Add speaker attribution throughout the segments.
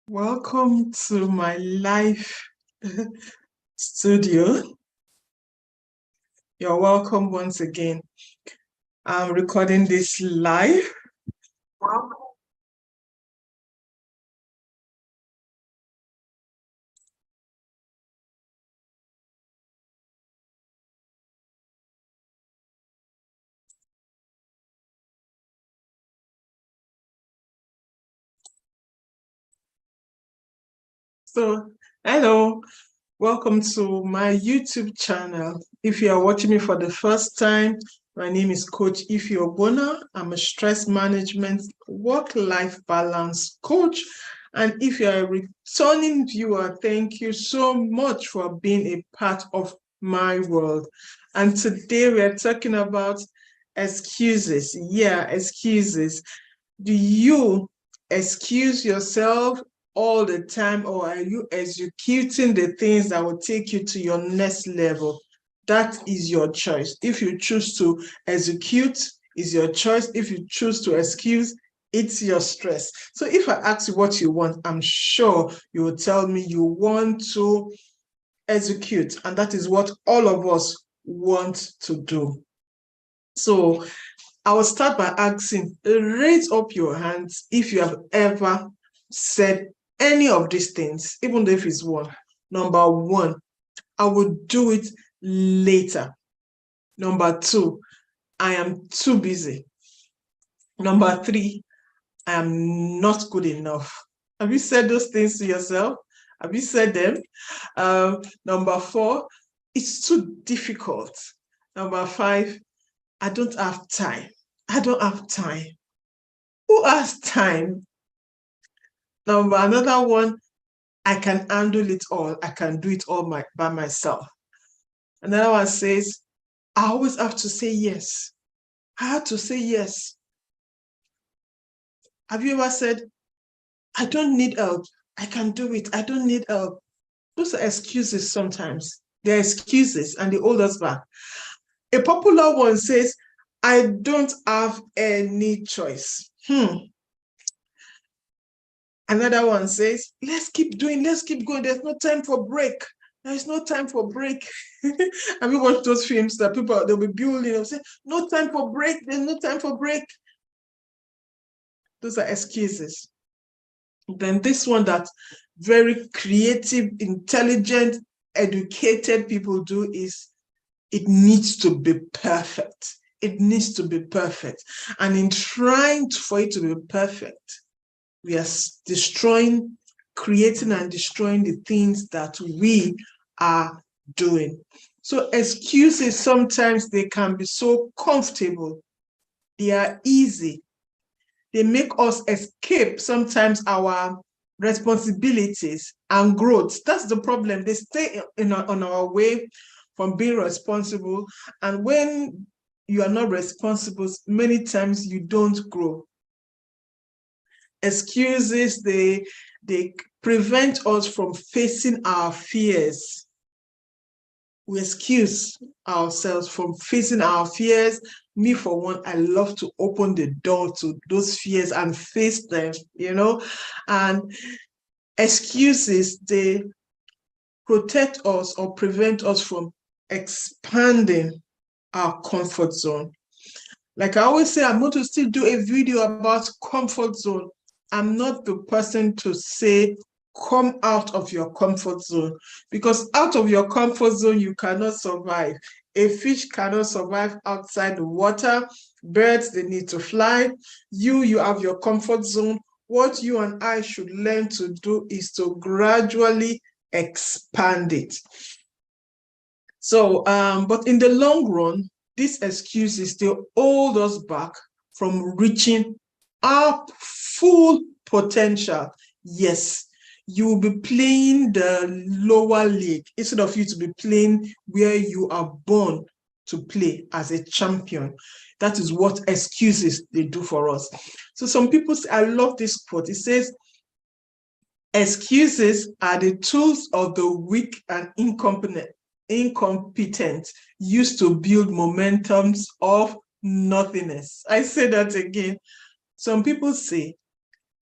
Speaker 1: Welcome to my live studio. You're welcome once again. I'm recording this live. So, hello, welcome to my YouTube channel. If you are watching me for the first time, my name is Coach Ify Ogbonna. I'm a stress management work-life balance coach. And if you are a returning viewer, thank you so much for being a part of my world. And today we are talking about excuses. Yeah, excuses. Do you excuse yourself all the time, or are you executing the things that will take you to your next level? That is your choice. If you choose to execute, is your choice. If you choose to excuse, it's your stress. So if I ask you what you want, I'm sure you will tell me you want to execute, and that is what all of us want to do. So I will start by asking, raise up your hands if you have ever said any of these things, even though if it's one. Number one, I will do it later. Number two, I am too busy. Number three, I am not good enough. Have you said those things to yourself? Have you said them? Number four, it's too difficult. Number five, I don't have time. I don't have time. Who has time? Another one, I can handle it all. I can do it all by myself. Another one says, I always have to say yes. I have to say yes. Have you ever said, I don't need help. I can do it. I don't need help. Those are excuses sometimes. They're excuses and they hold us back. A popular one says, I don't have any choice. Another one says, let's keep doing, let's keep going. There's no time for break. There's no time for break. Have you watched those films that people, they'll be building, they'll say, no time for break, there's no time for break. Those are excuses. Then this one that very creative, intelligent, educated people do is, it needs to be perfect. It needs to be perfect. And in trying for it to be perfect, we are destroying, creating and destroying the things that we are doing. So excuses, sometimes they can be so comfortable. They are easy. They make us escape sometimes our responsibilities and growth. That's the problem. They stay on our way from being responsible. And when you are not responsible, many times you don't grow. Excuses, they prevent us from facing our fears. We excuse ourselves from facing our fears. Me, for one, I love to open the door to those fears and face them, and excuses, they protect us or prevent us from expanding our comfort zone. Like I always say, I'm going to still do a video about comfort zone. I'm not the person to say, come out of your comfort zone, because out of your comfort zone, you cannot survive. A fish cannot survive outside the water. Birds, they need to fly. You have your comfort zone. What you and I should learn to do is to gradually expand it. So, but in the long run, these excuses, they hold us back from reaching our full potential. Yes, you will be playing the lower league instead of you to be playing where you are born to play as a champion. That is what excuses they do for us. So some people say, I love this quote. It says, excuses are the tools of the weak and incompetent used to build momentums of nothingness. I say that again. Some people say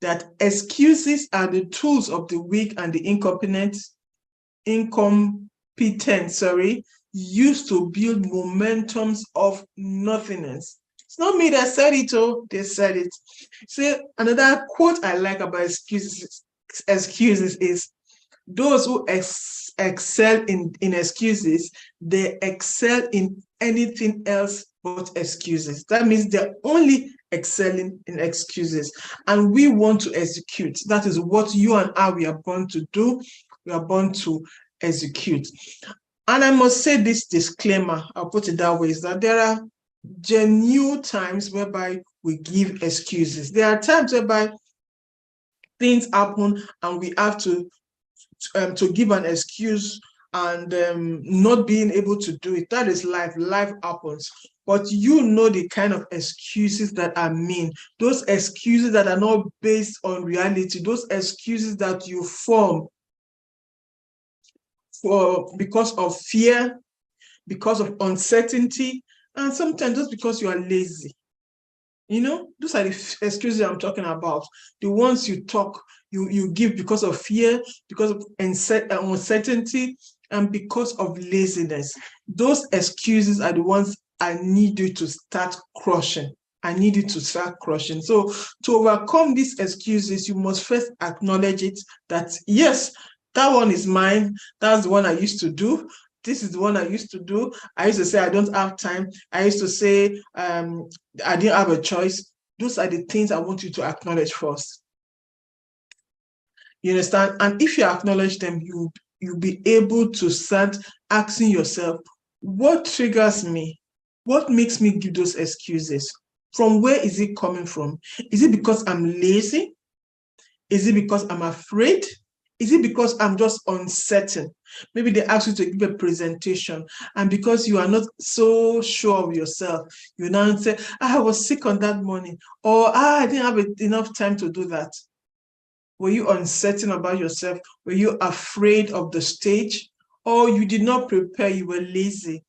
Speaker 1: that excuses are the tools of the weak and the incompetent, used to build momentums of nothingness. It's not me that said it, oh, they said it. See, another quote I like about excuses is, those who excel in excuses, they excel in anything else but excuses. That means they're only excelling in excuses. And we want to execute. That is what you and I, we are born to do. We are born to execute. And I must say this disclaimer, I'll put it that way, is that there are genuine times whereby we give excuses. There are times whereby things happen and we have to give an excuse and not being able to do it. That is life. Life happens. But you know the kind of excuses that are mean. Those excuses that are not based on reality. Those excuses that you form because of fear, because of uncertainty, and sometimes just because you are lazy. You know, those are the excuses I'm talking about. The ones you give because of fear, because of uncertainty, and because of laziness. Those excuses are the ones I need you to start crushing. I need you to start crushing. So to overcome these excuses, you must first acknowledge it, that yes, that one is mine. That's the one I used to do. This is the one I used to do. I used to say I don't have time. I used to say I didn't have a choice. Those are the things I want you to acknowledge first. You understand? And if you acknowledge them, you'll be able to start asking yourself, what triggers me? What makes me give those excuses? From where is it coming from? Is it because I'm lazy? Is it because I'm afraid? Is it because I'm just uncertain? Maybe they ask you to give a presentation, and because you are not so sure of yourself, you now say, I was sick on that morning, or I didn't have enough time to do that. Were you uncertain about yourself? Were you afraid of the stage? Or you did not prepare, you were lazy?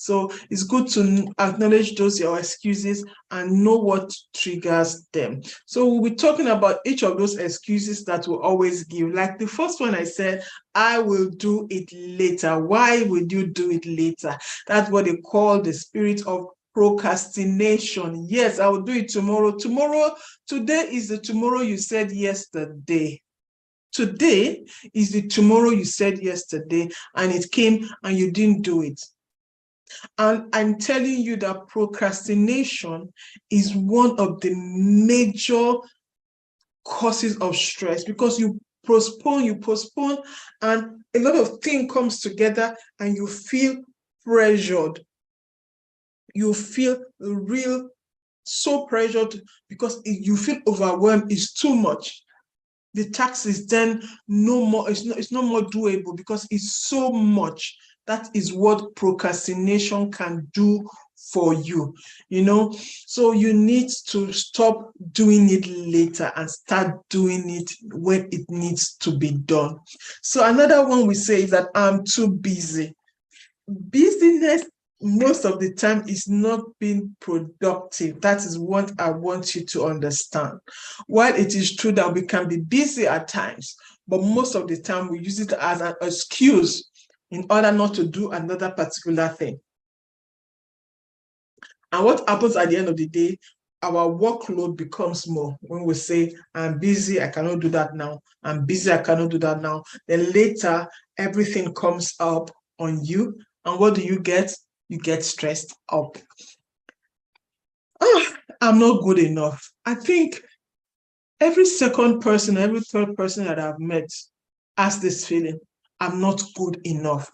Speaker 1: So it's good to acknowledge those your excuses and know what triggers them. So we'll be talking about each of those excuses that we'll always give. Like the first one I said, I will do it later. Why would you do it later? That's what they call the spirit of procrastination. Yes, I will do it tomorrow. Today is the tomorrow you said yesterday. Today is the tomorrow you said yesterday, and it came and you didn't do it. And I'm telling you that procrastination is one of the major causes of stress, because you postpone, and a lot of things comes together and you feel pressured. You feel so pressured because you feel overwhelmed. It's too much. The task is then no more, it's no more doable because it's so much. That is what procrastination can do for you, you know. So you need to stop doing it later and start doing it when it needs to be done. So another one we say is that I'm too busy. Busyness most of the time is not being productive. That is what I want you to understand. While it is true that we can be busy at times, but most of the time we use it as an excuse in order not to do another particular thing. And what happens at the end of the day, our workload becomes more when we say, I'm busy, I cannot do that now. I'm busy, I cannot do that now. Then later, everything comes up on you. And what do you get? You get stressed up. Oh, I'm not good enough. I think every second person, every third person that I've met has this feeling, I'm not good enough.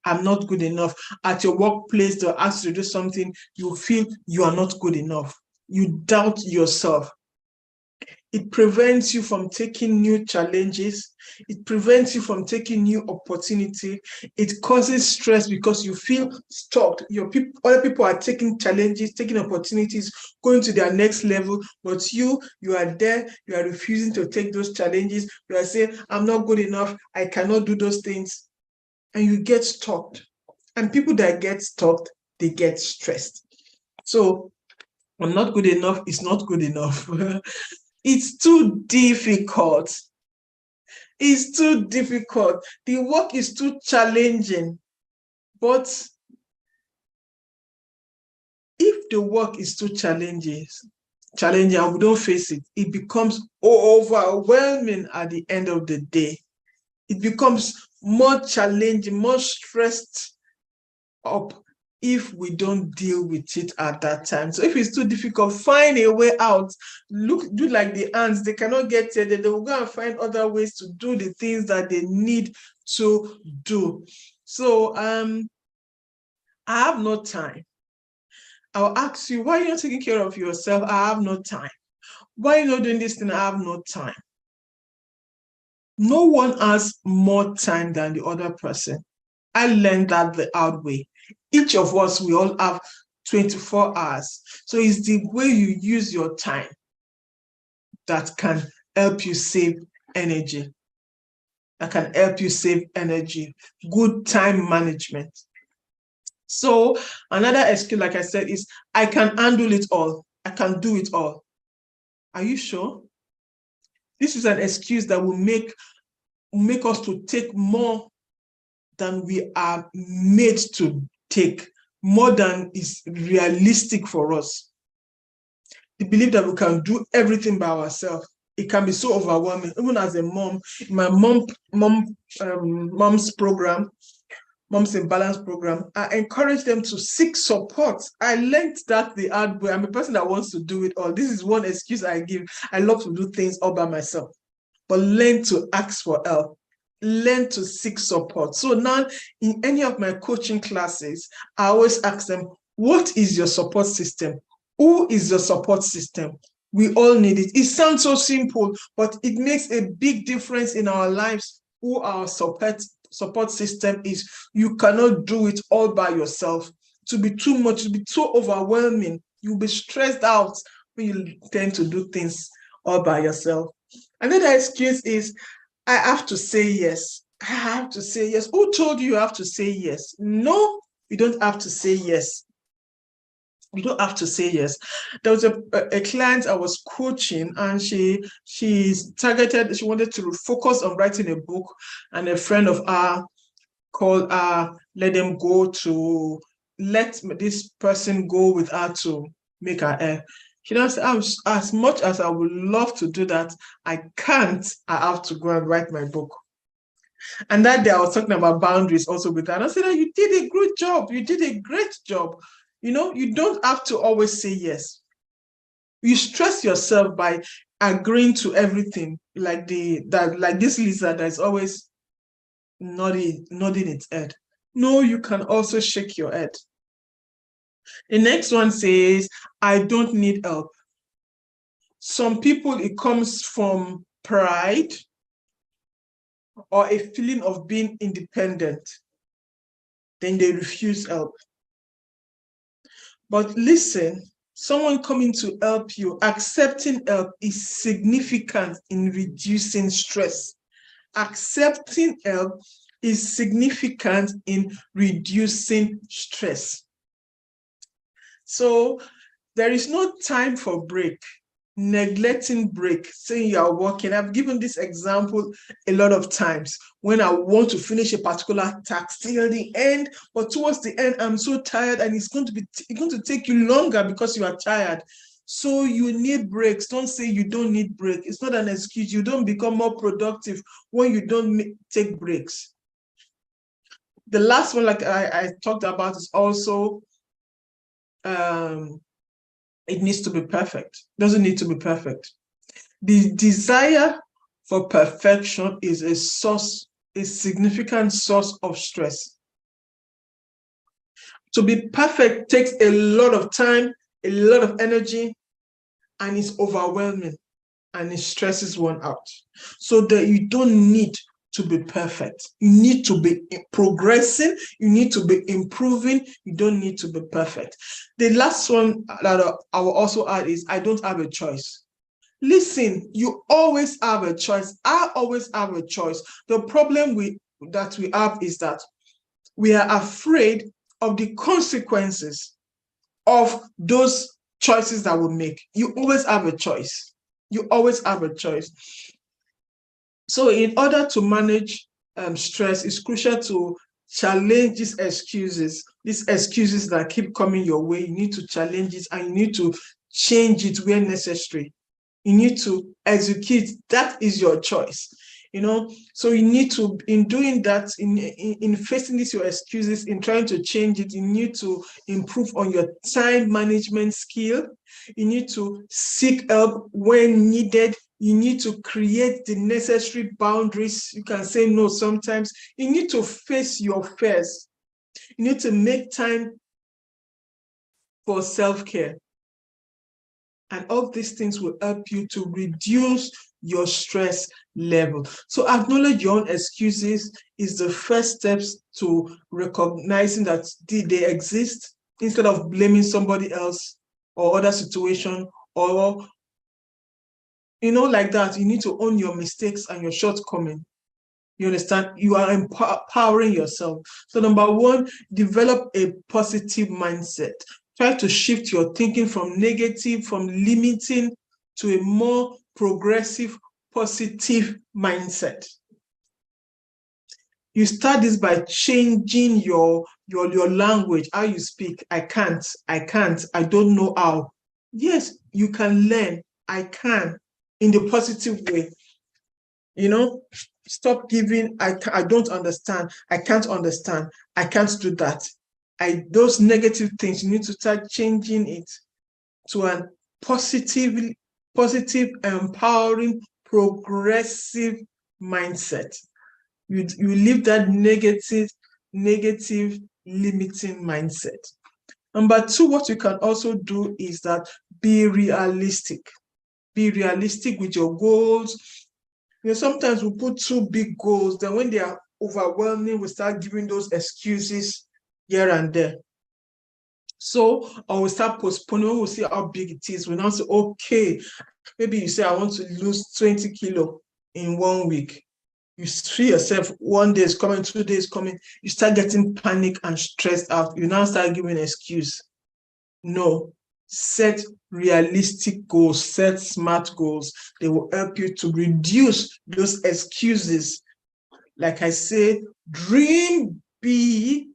Speaker 1: I'm not good enough. At your workplace, they'll ask you to do something, you feel you are not good enough. You doubt yourself. It prevents you from taking new challenges. It prevents you from taking new opportunity. It causes stress because you feel stuck. Other people are taking challenges, taking opportunities, going to their next level, but you are there, you are refusing to take those challenges. You are saying, I'm not good enough, I cannot do those things. And you get stuck. And people that get stuck, they get stressed. So I'm not good enough is not good enough. It's too difficult. It's too difficult. The work is too challenging. But if the work is too challenging and we don't face it, it becomes overwhelming at the end of the day. It becomes more challenging, more stressed up if we don't deal with it at that time. So if it's too difficult, find a way out. Do like the ants. They cannot get there. They will go and find other ways to do the things that they need to do. So I have no time. I'll ask you, why are you not taking care of yourself? I have no time. Why are you not doing this thing? I have no time. No one has more time than the other person. I learned that the hard way. Each of us, we all have 24 hours. So it's the way you use your time that can help you save energy. That can help you save energy. Good time management. So another excuse, like I said, is I can handle it all. I can do it all. Are you sure? This is an excuse that will make us to take more than we are made to take, more than is realistic for us. The belief that we can do everything by ourselves, it can be so overwhelming. Even as a mom, my mom's program, Moms in Balance program, I encourage them to seek support. I learned that the hard way. I'm a person that wants to do it all. This is one excuse I give. I love to do things all by myself. But learn to ask for help. Learn to seek support. So now in any of my coaching classes, I always ask them, what is your support system? Who is your support system? We all need it. It sounds so simple, but it makes a big difference in our lives. Who our support system is. You cannot do it all by yourself. To be too much, to be too overwhelming. You'll be stressed out when you tend to do things all by yourself. Another excuse is, I have to say yes. I have to say yes. Who told you have to say yes? No, you don't have to say yes. You don't have to say yes. There was a client I was coaching, and she's targeted, she wanted to focus on writing a book, and a friend of ours called her, let this person go with her to make her hair. She now said, as much as I would love to do that, I can't. I have to go and write my book. And that day I was talking about boundaries also with her. And I said, you did a good job. You did a great job. You know, you don't have to always say yes. You stress yourself by agreeing to everything, like this lizard that is always nodding its head. No, you can also shake your head. The next one says, I don't need help. Some people, it comes from pride or a feeling of being independent. Then they refuse help. But listen, someone coming to help you, accepting help is significant in reducing stress. Accepting help is significant in reducing stress. So there is no time for break. Neglecting break, saying you are working. I've given this example a lot of times when I want to finish a particular task till the end, but towards the end, I'm so tired, and it's going to take you longer because you are tired. So you need breaks. Don't say you don't need break. It's not an excuse. You don't become more productive when you don't take breaks. The last one, like I talked about, is also it needs to be perfect. It doesn't need to be perfect. The desire for perfection is a significant source of stress. To be perfect takes a lot of time, a lot of energy, and it's overwhelming, and it stresses one out. So that you don't need to be perfect. You need to be progressing. You need to be improving. You don't need to be perfect. The last one that I will also add is, I don't have a choice. Listen, you always have a choice. I always have a choice. The problem that we have is that we are afraid of the consequences of those choices that we make. You always have a choice. You always have a choice. So in order to manage stress, it's crucial to challenge these excuses that keep coming your way. You need to challenge it, and you need to change it where necessary. You need to execute. That is your choice. So you need to, in doing that, in facing these your excuses, in trying to change it, you need to improve on your time management skill. You need to seek help when needed. You need to create the necessary boundaries. You can say no sometimes. You need to face your fears. You need to make time for self-care. And all these things will help you to reduce your stress level. So acknowledge your own excuses is the first steps to recognizing that they exist, instead of blaming somebody else or other situation, or like that. You need to own your mistakes and your shortcomings. You understand? You are empowering yourself. So number one, develop a positive mindset. Try to shift your thinking from negative, from limiting, to a more progressive, positive mindset. You start this by changing your language, how you speak. I can't, I don't know how. Yes, you can learn. I can, in the positive way. Stop giving I don't understand, I can't understand, I can't do that. Those negative things, you need to start changing it to a positive, empowering, progressive mindset. You leave that negative, limiting mindset. Number two, what you can also do is that be realistic. Be realistic with your goals. Sometimes we put too big goals, then when they are overwhelming, we start giving those excuses here and there. So, or we start postponing. When we see how big it is, we now say, okay, maybe you say, I want to lose 20 kilo in 1 week. You see yourself, 1 day is coming, 2 days coming, you start getting panic and stressed out. You now start giving excuse. No. Set realistic goals, set smart goals. They will help you to reduce those excuses. Like I say, dream big,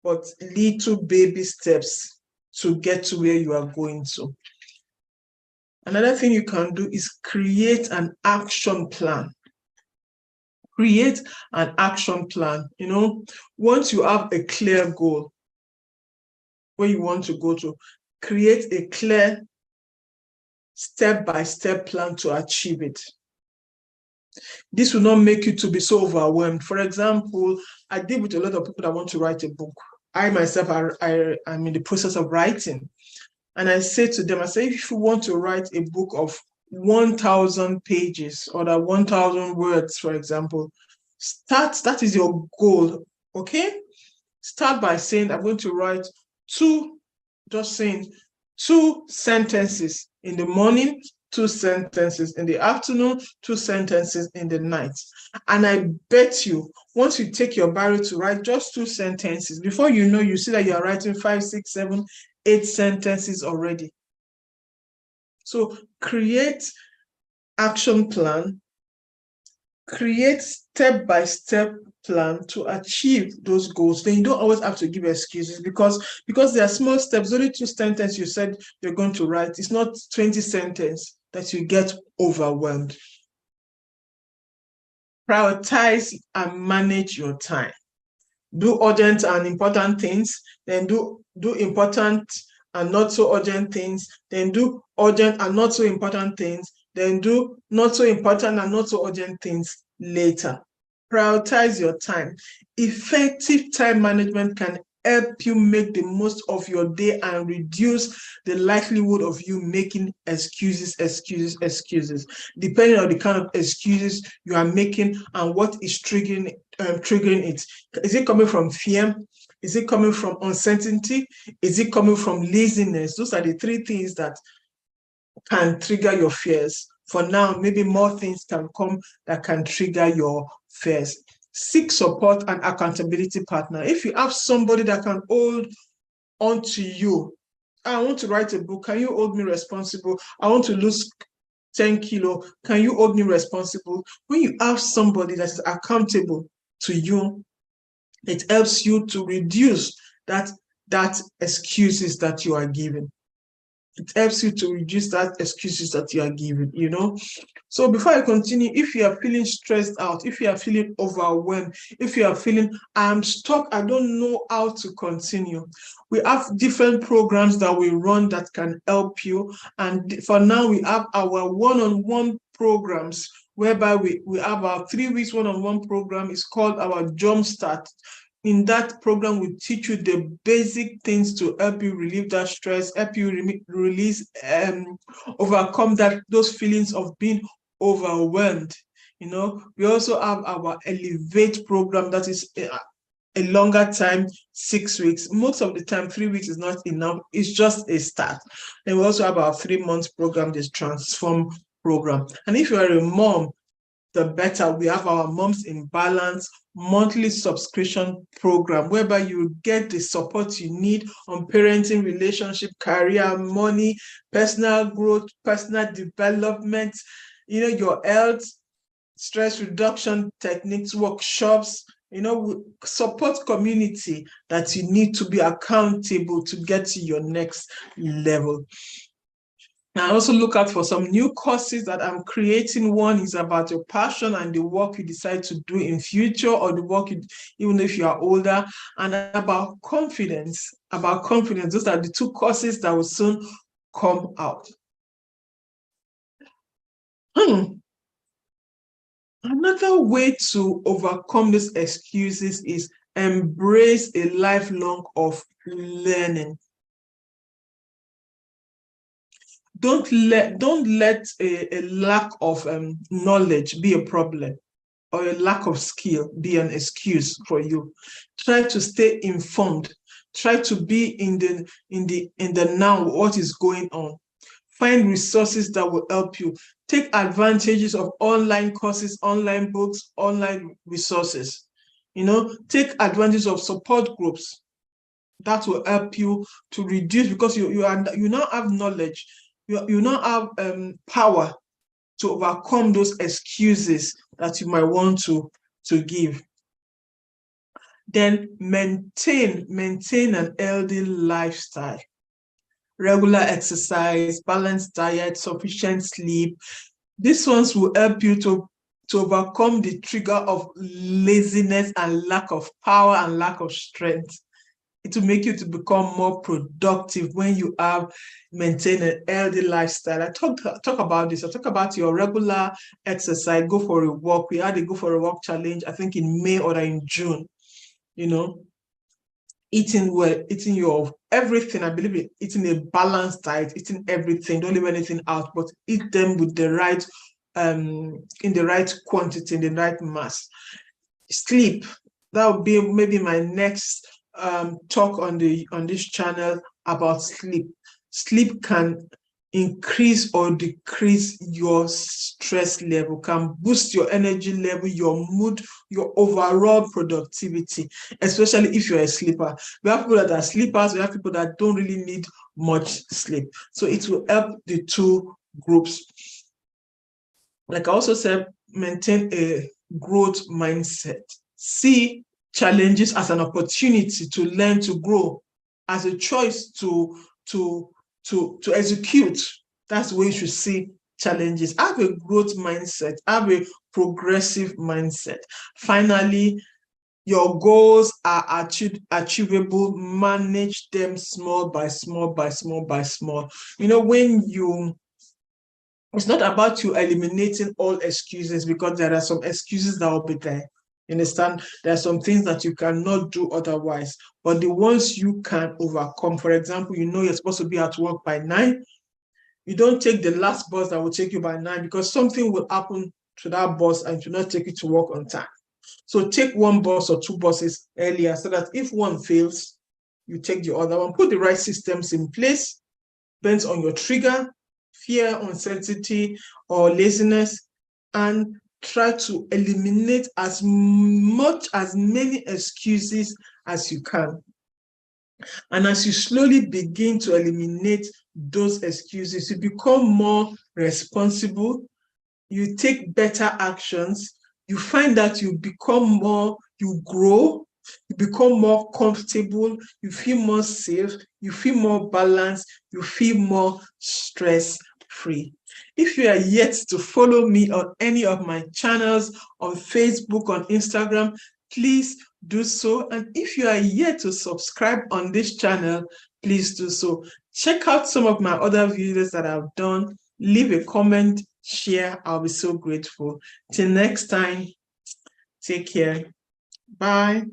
Speaker 1: but little baby steps to get to where you are going to. Another thing you can do is create an action plan. Create an action plan. Once you have a clear goal where you want to go to, create a clear step-by-step plan to achieve it. This will not make you to be so overwhelmed. For example, I deal with a lot of people that want to write a book. I myself, I'm in the process of writing. And I say to them, if you want to write a book of 1,000 pages or 1,000 words, for example, that is your goal, okay? Start by saying, I'm going to write 2 sentences in the morning, 2 sentences in the afternoon, 2 sentences in the night. And I bet you, once you take your Bible to write just 2 sentences, before you know, you see that you're writing 5, 6, 7, 8 sentences already. So create action plan, create step-by-step plan to achieve those goals. Then you don't always have to give excuses, because there are small steps. Only 2 sentences you said you're going to write. It's not 20 sentences that you get overwhelmed. Prioritize and manage your time. Do urgent and important things, then do important and not so urgent things, then do urgent and not so important things, then do not so important and not so urgent things later. Prioritize your time. Effective time management can help you make the most of your day and reduce the likelihood of you making excuses, depending on the kind of excuses you are making and what is triggering it. Is it coming from fear? Is it coming from uncertainty? Is it coming from laziness? Those are the 3 things that can trigger your fears. For now, maybe more things can come that can trigger your fears. Seek support and accountability partner. If you have somebody that can hold on to you, I want to write a book, can you hold me responsible? I want to lose 10 kilo. Can you hold me responsible? When you have somebody that is accountable to you, it helps you to reduce that excuses that you are giving. It helps you to reduce that excuses that you are giving, you know. So before I continue, if you are feeling stressed out, if you are feeling overwhelmed, if you are feeling I'm stuck, I don't know how to continue, we have different programs that we run that can help you. And for now, we have our one-on-one programs, whereby we have our 3 weeks one-on-one program. It's called our Jumpstart. In that program, we teach you the basic things to help you relieve that stress, help you release, overcome those feelings of being overwhelmed. You know, we also have our Elevate program that is a longer time, 6 weeks. Most of the time, 3 weeks is not enough. It's just a start. And we also have our 3-month program, this Transform program. And if you are a mom, the better. We have our Moms in Balance monthly subscription program, whereby you get the support you need on parenting, relationship, career, money, personal growth, personal development, you know, your health, stress reduction techniques, workshops, you know, support community that you need to be accountable to get to your next level. I also look out for some new courses that I'm creating. One is about your passion and the work you decide to do in future, or the work even if you are older, and about confidence. Those are the 2 courses that will soon come out. Another way to overcome these excuses is embrace a lifelong of learning. Don't let a lack of knowledge be a problem, or a lack of skill be an excuse for you. Try to stay informed. Try to be in the now, what is going on. Find resources that will help you. Take advantages of online courses, online books, online resources. You know, take advantage of support groups that will help you to reduce, because you now have knowledge. You now have power to overcome those excuses that you might want to give. Then maintain an healthy lifestyle. Regular exercise, balanced diet, sufficient sleep. These ones will help you to overcome the trigger of laziness and lack of power and lack of strength. It will make you to become more productive when you have maintained a healthy lifestyle. I talk about this. I talk about your regular exercise, go for a walk. We had a go for a walk challenge, I think in May or in June. You know, eating well, eating your everything. I believe in eating a balanced diet, eating everything. Don't leave anything out, but eat them with the right, in the right quantity, in the right mass. Sleep. That would be maybe my next talk on this channel about sleep. Sleep can increase or decrease your stress level, can boost your energy level, your mood, your overall productivity, especially if you're a sleeper. We have people that are sleepers, we have people that don't really need much sleep. So it will help the 2 groups. Like I also said, maintain a growth mindset. See challenges as an opportunity to learn, to grow, as a choice to execute. That's the way you should see challenges. Have a growth mindset, have a progressive mindset. Finally, your goals are achievable. Manage them small by small by small by small. You know, it's not about you eliminating all excuses, because there are some excuses that will be there. You understand? There are some things that you cannot do otherwise, but the ones you can overcome. For example, you know you're supposed to be at work by 9. You don't take the last bus that will take you by 9, because something will happen to that bus and it will not take you to work on time. So take 1 bus or 2 buses earlier, so that if one fails, you take the other one. Put the right systems in place, depends on your trigger, fear, uncertainty, or laziness, and try to eliminate as many excuses as you can. And as you slowly begin to eliminate those excuses, you become more responsible, you take better actions, you find that you grow, you become more comfortable, you feel more safe, you feel more balanced, you feel more stress-free. If you are yet to follow me on any of my channels on Facebook, on Instagram, please do so. And if you are yet to subscribe on this channel, please do so. Check out some of my other videos that I've done. Leave a comment, share. I'll be so grateful. Till next time, take care. Bye.